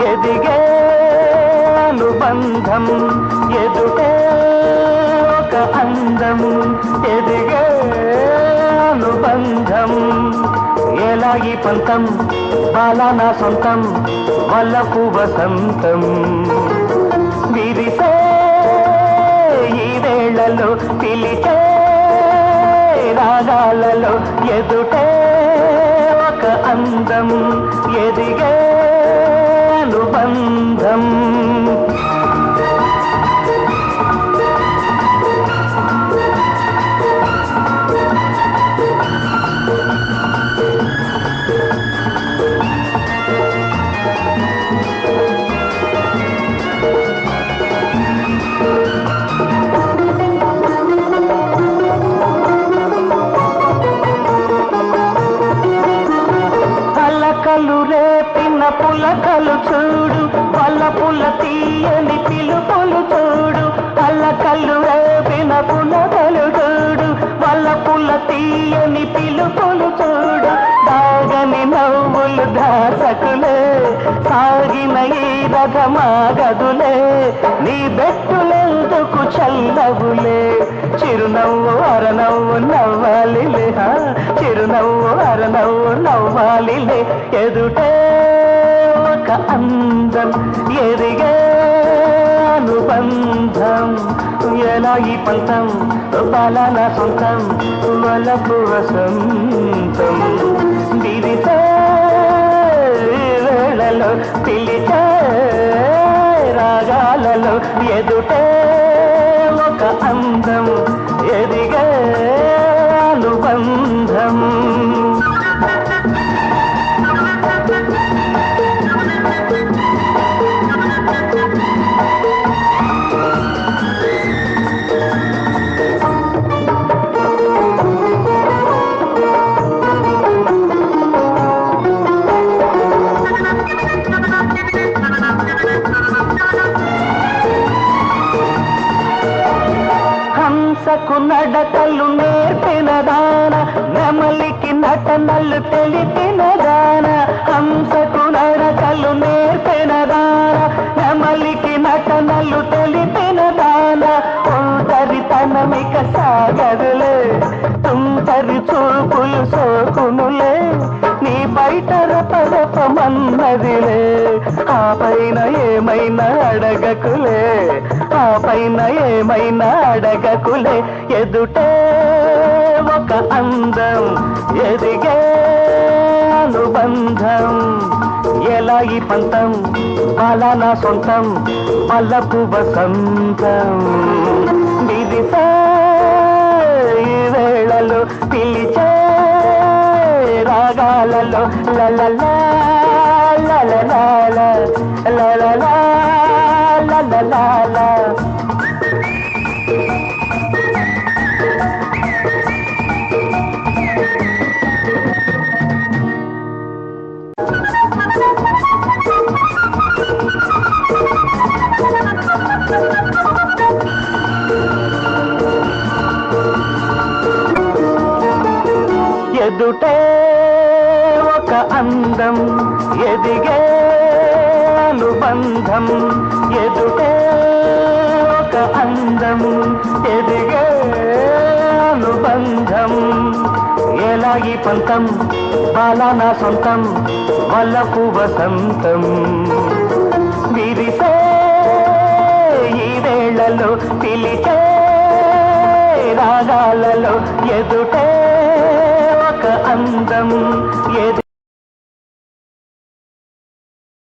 ఎదిగే అనుబంధం ఎదుటే ఒక అందం ఎదిగే అనుబంధం ఎలాగి పంతం బాలనా సొంతం వల్లపు వసంతం విరిసే ఈ వేళలో పిలిచే రాగాలలో ఎదుటే ఒక అందం ఎదిగే అనుబంధం పలకలు రేపిన పులకలు చూడు వల్లపుల తీయని పిలుపులు చూడు పలకలు రేపిన పులకలు చూడు వల్లపుల తీయని పిలుపులు చూడు దాగని నవ్వులు దాసకులే సాగిన ఈ రథమాగదులే నీ బెట్టులెందుకు చల్లవులే చిరునవ్వు అరనవ్వు నవ్వాలిలే చిరునవ్వు అరనవ్వు నవ్వాలిలే ఎదుటే ఒక అందం ఎదిగే అనుబంధం ఎలాగి పంతం బాలన సొంతం వలపు వసంతం విరిసే వేళలో పిలిచే రాగాలలో ఎదుటే ఒక అందం ఎదిగే అనుబంధం హంసకు నడకలు నేర్పిన దాన నెమలికి నటనలు తెలిపిన దాన హంసకు నడకలు నేర్పిన దాన నెమలికి నటనలు తెలిపిన దాన ఒంటరితనమిక సాగదులే తుంటరి చూపులు సోకునులే నీ బయట రపరపమన్నదిలే ఆ పైన ఏమైనా అడగకులే ఆ పైన ఏమైనా అడగకులే ఎదుటే ఒక అందం ఎదిగే అనుబంధం ఎలాగి పంతం బాలనా సొంతం వల్లపు వసంతం విదిసే ఈ వేళలో పిలిచే రాగాలలో లలలా లలలా లలలా లలలా ఎదుటే ఒక అందం ఎదిగే అనుబంధం ఎదుటే ఒక అందం ఎదిగే అనుబంధం ఎలాగి పంతం బాలనా సొంతం వల్లపు వసంతం విరిసే ఈ వేళలో పిలిచే రాగాలలో ఎదుటే ఒక అందం